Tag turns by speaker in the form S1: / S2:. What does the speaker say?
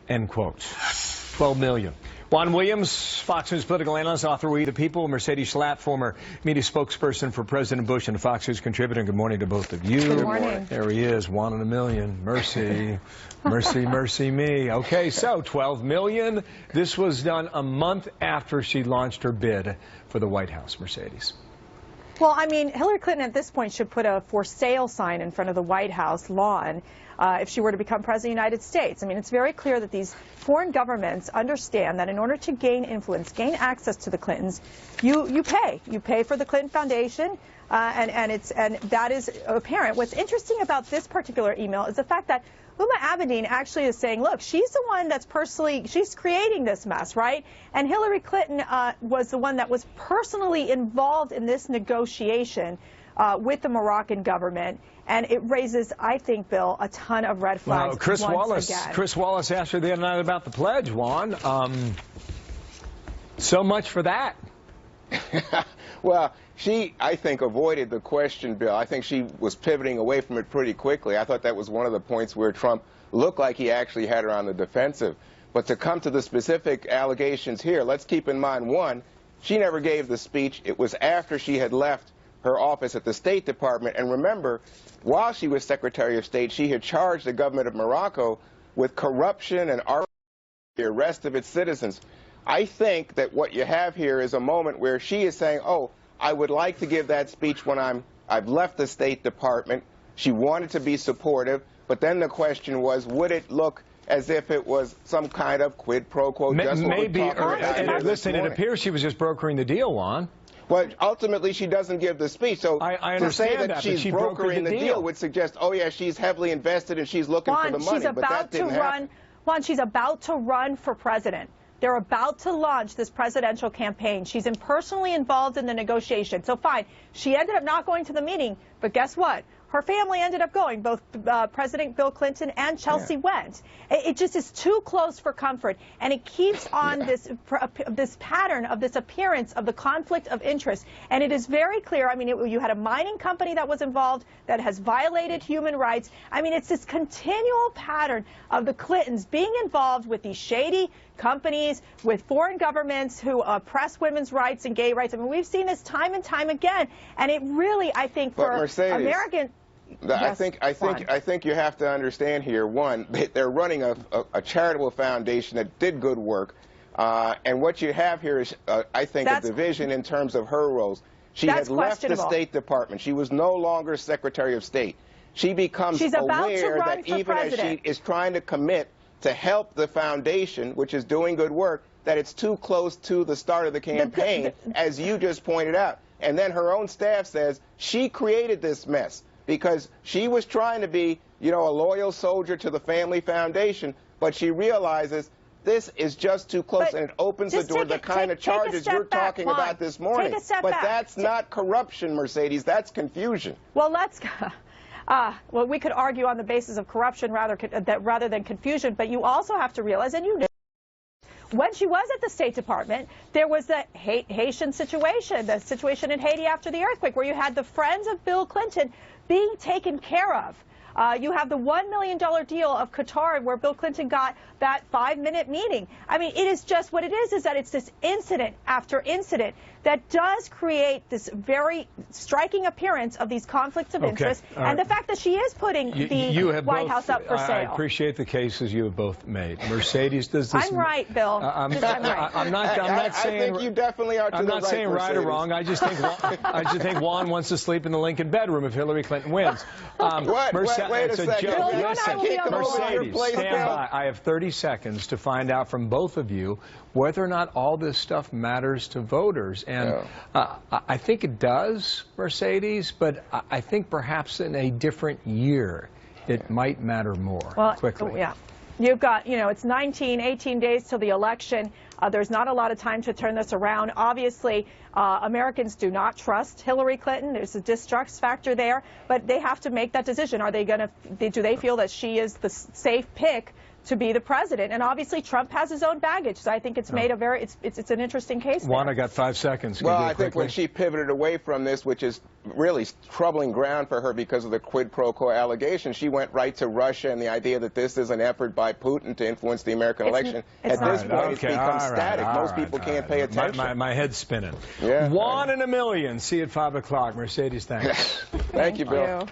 S1: End quote. 12 million. Juan Williams, Fox News political analyst, author of We the People. Mercedes Schlapp, former media spokesperson for President Bush and a Fox News contributor. Good morning to both of you.
S2: Good morning.
S1: There he is, one in a million. Mercy, mercy, mercy me. Okay, so 12 million. This was done a month after she launched her bid for the White House. Mercedes.
S2: Well, I mean, Hillary Clinton at this point should put a for sale sign in front of the White House lawn if she were to become president of the United States. I mean, it's very clear that these foreign governments understand that in order to gain influence, gain access to the Clintons, you pay. You pay for the Clinton Foundation, and that is apparent. What's interesting about this particular email is the fact that Huma Abedin actually is saying, look, she's the one that's she's creating this mess, right? And Hillary Clinton was the one that was personally involved in this negotiation with the Moroccan government. And it raises, I think, Bill, a ton of red flags.
S1: Well, Chris Wallace asked her the other night about the pledge, Juan. So much for that.
S3: Well, she, I think, avoided the question, Bill. I think she was pivoting away from it pretty quickly. I thought that was one of the points where Trump looked like he actually had her on the defensive. But to come to the specific allegations here, let's keep in mind, one, she never gave the speech. It was after she had left her office at the State Department. And remember, while she was Secretary of State, she had charged the government of Morocco with corruption and the arrest of its citizens. I think that what you have here is a moment where she is saying, oh, I would like to give that speech when I've left the State Department. She wanted to be supportive, but then the question was, would it look as if it was some kind of quid pro quo?
S1: Maybe, listen, it appears she was just brokering the deal, Juan.
S3: Well, ultimately, she doesn't give the speech. So
S1: I
S3: to say
S1: understand
S3: that she's brokering the deal would suggest, oh, yeah, she's heavily invested and she's looking for the money. But that didn't happen.
S2: Juan, she's about to run for president. They're about to launch this presidential campaign. She's personally involved in the negotiation. So fine, she ended up not going to the meeting, but guess what? Her family ended up going. Both President Bill Clinton and Chelsea went. It just is too close for comfort, and it keeps on this pattern of this appearance of the conflict of interest. And it is very clear. I mean, you had a mining company that was involved that has violated human rights. I mean, it's this continual pattern of the Clintons being involved with these shady companies, with foreign governments who oppress women's rights and gay rights. I mean, we've seen this time and time again, and it really, I think, for American.
S3: Yes, I think you have to understand here. One, they're running a charitable foundation that did good work, and what you have here is, I think, a division in terms of her roles. She had left the State Department. She was no longer Secretary of State. She becomes aware that even as she is trying to commit to help the foundation, which is doing good work, that it's too close to the start of the campaign, as you just pointed out. And then her own staff says she created this mess because she was trying to be, you know, a loyal soldier to the family foundation, but she realizes this is just too close, and it opens the door to the kind of charges you're talking about this morning. But that's not corruption, Mercedes. That's confusion.
S2: Well, well, we could argue on the basis of corruption rather than confusion, but you also have to realize, and you know, when she was at the State Department, there was the Haitian situation, the situation in Haiti after the earthquake, where you had the friends of Bill Clinton being taken care of. You have the $1 million deal of Qatar where Bill Clinton got that 5-minute meeting. I mean, it is just what it is that it's this incident after incident that does create this very striking appearance of these conflicts of interest. And the fact that she is putting the White House up for sale.
S1: I appreciate the cases you have both made. Mercedes, does this...
S2: I'm right, Bill.
S1: I'm not saying...
S3: I think you definitely are.
S1: I'm not saying right or wrong. I just think Juan wants to sleep in the Lincoln bedroom if Hillary Clinton wins.
S3: Wait a second.
S1: Mercedes, stand by. I have 30 seconds to find out from both of you whether or not all this stuff matters to voters. And I think it does, Mercedes, but I think perhaps in a different year it might matter more quickly.
S2: Yeah. You've got, you know, it's 18 days till the election. There's not a lot of time to turn this around. Obviously, Americans do not trust Hillary Clinton. There's a distrust factor there, but they have to make that decision. Are they going to, do they feel that she is the safe pick to be the president. And obviously Trump has his own baggage, so I think it's made a very, it's an interesting case.
S1: Juan, I got 5 seconds.
S3: Well, I think when she pivoted away from this, which is really troubling ground for her because of the quid pro quo allegation, she went right to Russia and the idea that this is an effort by Putin to influence the American election. At this point, it's become static. Most people can't pay attention.
S1: My head's spinning.
S3: Yeah.
S1: Juan in a million. See you at 5 o'clock. Mercedes, thanks.
S3: Thank you, Bill.